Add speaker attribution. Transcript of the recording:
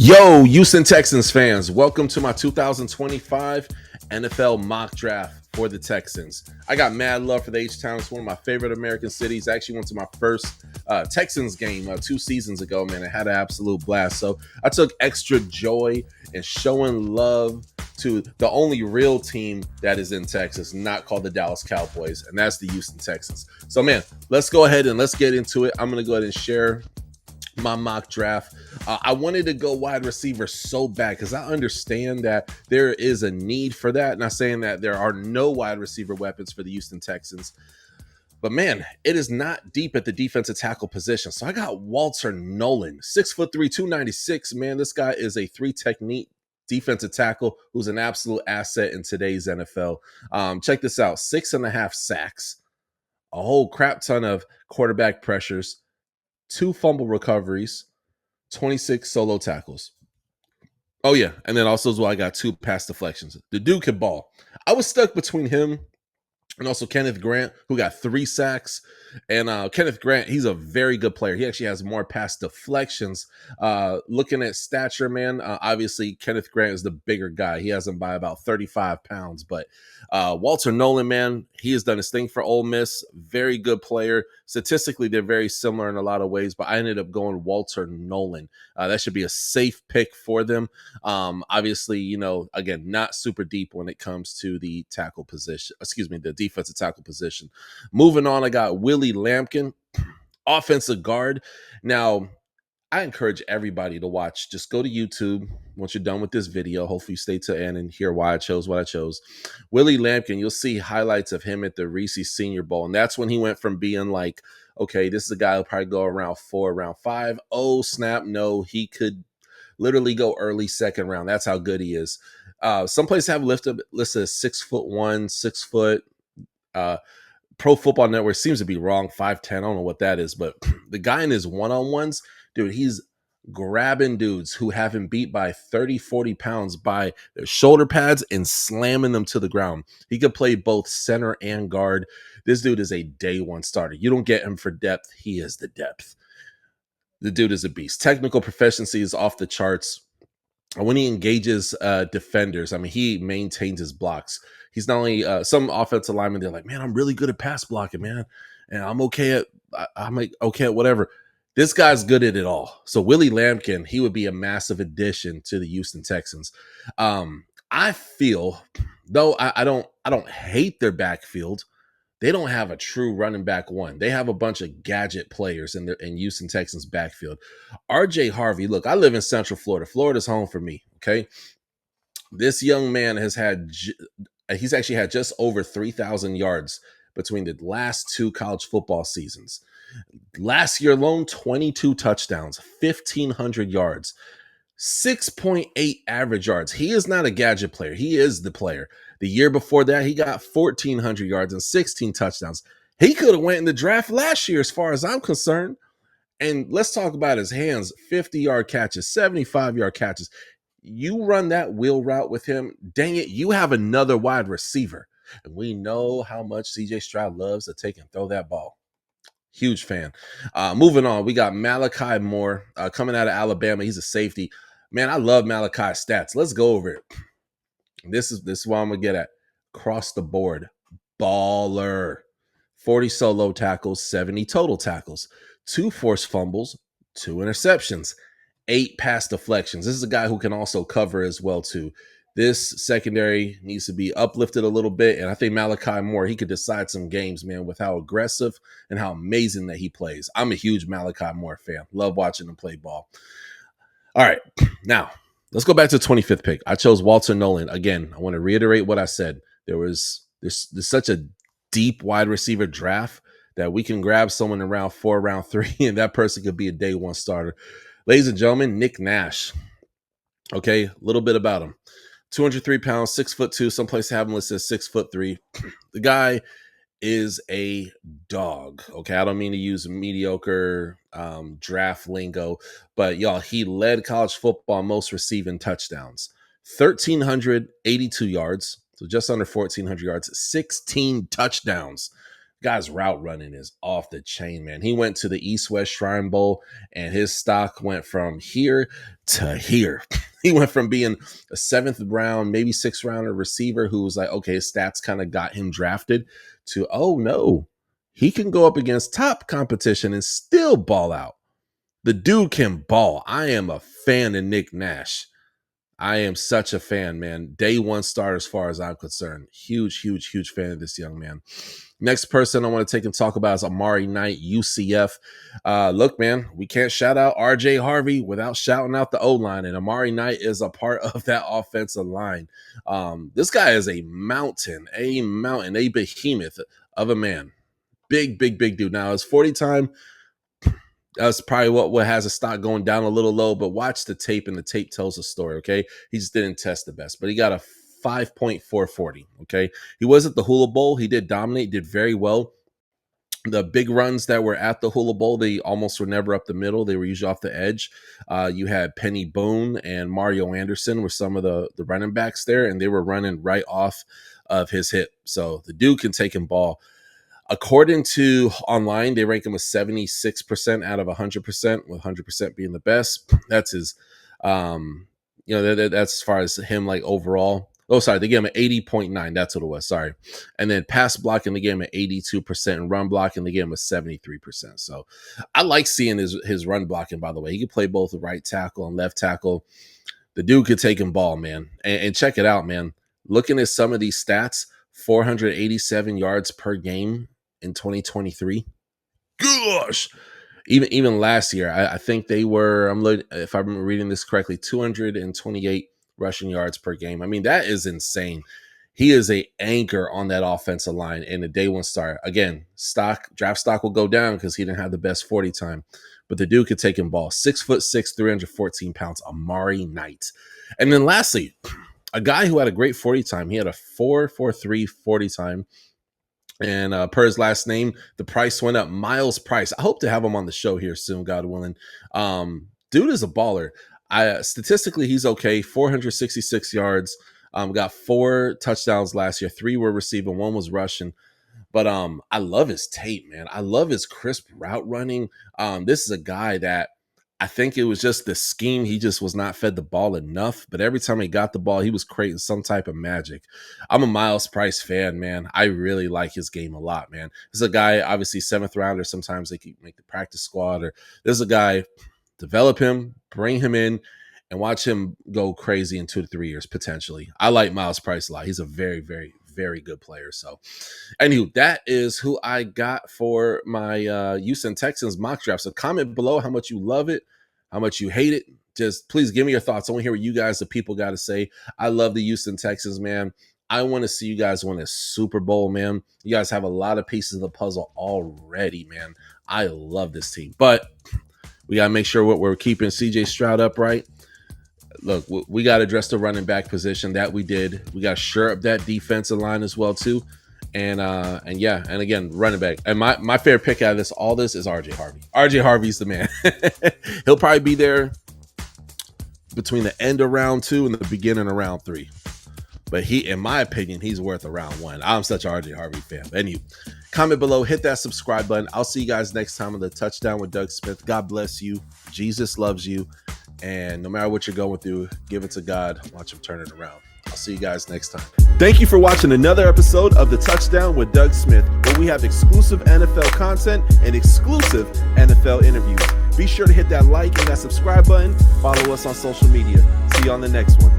Speaker 1: Yo, Houston Texans fans, welcome to my 2025 NFL mock draft for the Texans. I got mad love for the H-Town. It's one of my favorite American cities. I actually went to my first Texans game 2 seasons ago, man. I had an absolute blast. So I took extra joy in showing love to the only real team that is in Texas, not called the Dallas Cowboys, and that's the Houston Texans. So, man, let's go ahead and let's get into it. I'm going to go ahead and share my mock draft. I wanted to go wide receiver so bad because I understand that there is a need for that. Not saying that there are no wide receiver weapons for the Houston Texans, but man, it is not deep at the defensive tackle position. So I got Walter Nolan, 6'3", 296. Man, this guy is a 3-technique defensive tackle who's an absolute asset in today's NFL. Check this out: 6.5 sacks, a whole crap ton of quarterback pressures, 2 fumble recoveries, 26 solo tackles. Oh, yeah. And then also as well, I got 2 pass deflections. The dude can ball. I was stuck between him and also Kenneth Grant, who got 3 sacks. And Kenneth Grant, he's a very good player. He actually has more pass deflections. Looking at stature, man, obviously Kenneth Grant is the bigger guy. He has him by about 35 pounds. But Walter Nolan, man, he has done his thing for Ole Miss. Very good player. Statistically, they're very similar in a lot of ways, but I ended up going Walter Nolan. That should be a safe pick for them. Obviously, you know, again, not super deep when it comes to the tackle position. Excuse me, the defensive tackle position. Moving on, I got Willie Lampkin, offensive guard. Now, I encourage everybody to watch. Just go to YouTube once you're done with this video. Hopefully you stay to the end and hear why I chose what I chose. Willie Lampkin, you'll see highlights of him at the Reese Senior Bowl. And that's when he went from being like, okay, this is a guy who'll probably go around 4, around 5. Oh, snap. No, he could literally go early second round. That's how good he is. Some places have listed as 6'1", 6 foot. Pro Football Network seems to be wrong, 5'10". I don't know what that is, but the guy in his one-on-ones, dude, he's grabbing dudes who have him beat by 30, 40 pounds by their shoulder pads and slamming them to the ground. He could play both center and guard. This dude is a day one starter. You don't get him for depth. He is the depth. The dude is a beast. Technical proficiency is off the charts. When he engages defenders, I mean, he maintains his blocks. He's not only some offensive linemen, they're like, man, I'm really good at pass blocking, man. And I'm okay at whatever. This guy's good at it all. So Willie Lampkin, he would be a massive addition to the Houston Texans. I feel, though I don't hate their backfield, they don't have a true running back one. They have a bunch of gadget players in Houston Texans backfield. RJ Harvey, look, I live in Central Florida. Florida's home for me, okay? This young man he's actually had just over 3,000 yards between the last 2 college football seasons. Last year alone, 22 touchdowns, 1,500 yards, 6.8 average yards. He is not a gadget player. He is the player. The year before that, he got 1,400 yards and 16 touchdowns. He could have went in the draft last year as far as I'm concerned. And let's talk about his hands. 50-yard catches, 75-yard catches. You run that wheel route with him, dang it, you have another wide receiver. And we know how much C.J. Stroud loves to take and throw that ball. Huge fan. Moving on, we got Malachi Moore coming out of Alabama. He's a safety. Man, I love Malachi's stats. Let's go over it. This is what I'm going to get at. Across the board. Baller. 40 solo tackles, 70 total tackles, 2 forced fumbles, 2 interceptions, 8 pass deflections. This is a guy who can also cover as well, too. This secondary needs to be uplifted a little bit, and I think Malachi Moore, he could decide some games, man, with how aggressive and how amazing that he plays. I'm a huge Malachi Moore fan. Love watching him play ball. All right, now let's go back to the 25th pick. I chose Walter Nolan. Again, I want to reiterate what I said. There's such a deep wide receiver draft that we can grab someone in round 4, round 3, and that person could be a day one starter. Ladies and gentlemen, Nick Nash. Okay, a little bit about him. 203 pounds, 6'2". Some places have him listed as 6'3". The guy is a dog. Okay, I don't mean to use mediocre draft lingo, but y'all, he led college football most receiving touchdowns. 1,382 yards, so just under 1,400 yards, 16 touchdowns. Guy's route running is off the chain, man. He went to the East-West Shrine Bowl, and his stock went from here to here. He went from being a 7th round, maybe 6th rounder receiver who was like, okay, his stats kind of got him drafted, to, oh no, he can go up against top competition and still ball out. The dude can ball. I am a fan of Nick Nash. I am such a fan, man. Day one start as far as I'm concerned. Huge, huge, huge fan of this young man. Next person I want to take and talk about is Amari Knight, UCF. Look, man, we can't shout out RJ Harvey without shouting out the O-line, and Amari Knight is a part of that offensive line. This guy is a mountain, a behemoth of a man. Big, big, big dude. Now, his 40 time, that's probably what has a stock going down a little low, but watch the tape, and the tape tells a story, okay? He just didn't test the best, but he got a 5.440, okay? He was at the Hula Bowl. He did dominate, did very well. The big runs that were at the Hula Bowl, they almost were never up the middle. They were usually off the edge. You had Penny Boone and Mario Anderson were some of the running backs there, and they were running right off of his hip. So the dude can take him ball. According to online, they rank him a 76% out of 100%, with 100% being the best. That's his, that's as far as him, like, overall. Oh, sorry, they gave him an 80.9. That's what it was. Sorry. And then pass blocking, they gave him an 82%, and run blocking, they gave him a 73%. So I like seeing his run blocking, by the way. He can play both the right tackle and left tackle. The dude could take him ball, man. And check it out, man. Looking at some of these stats, 487 yards per game in 2023. Gosh, even last year, I think they were, if I'm reading this correctly, 228 rushing yards per game. I mean, that is insane. He is a anchor on that offensive line in the day one start. Again, draft stock will go down because he didn't have the best 40 time, but the dude could take him ball. 6'6", 314 pounds, Amari Knight. And then lastly, a guy who had a great 40 time. He had a 4.43 40 time. And per his last name, the price went up. Miles Price. I hope to have him on the show here soon, God willing. Dude is a baller. Statistically, he's okay. 466 yards. Got 4 touchdowns last year. 3 were receiving, 1 was rushing. But I love his tape, man. I love his crisp route running. This is a guy that I think it was just the scheme. He just was not fed the ball enough. But every time he got the ball, he was creating some type of magic. I'm a Miles Price fan, man. I really like his game a lot, man. This is a guy, obviously 7th rounder. Sometimes they can make the practice squad. Or this is a guy, develop him, bring him in, and watch him go crazy in 2 to 3 years, potentially. I like Miles Price a lot. He's a very, very, very good player. So, anywho, that is who I got for my Houston Texans mock draft. So comment below how much you love it, how much you hate it. Just please give me your thoughts. I want to hear what you guys, the people, got to say. I love the Houston Texans, man. I want to see you guys win a Super Bowl, man. You guys have a lot of pieces of the puzzle already, man. I love this team. But we got to make sure we're keeping CJ Stroud upright. Look, we got to address the running back position. That we did. We got to shore up that defensive line as well, too. And again, running back. And my favorite pick out of all this is RJ Harvey. RJ Harvey's the man. He'll probably be there between the end of round 2 and the beginning of round 3. But in my opinion, he's worth a round 1. I'm such an RJ Harvey fan. But anyway, comment below, hit that subscribe button. I'll see you guys next time on the Touchdown with Doug Smith. God bless you. Jesus loves you. And no matter what you're going through, give it to God. Watch him turn it around. I'll see you guys next time. Thank you for watching another episode of the Touchdown with Doug Smith, where we have exclusive NFL content and exclusive NFL interviews. Be sure to hit that like and that subscribe button. Follow us on social media. See you on the next one.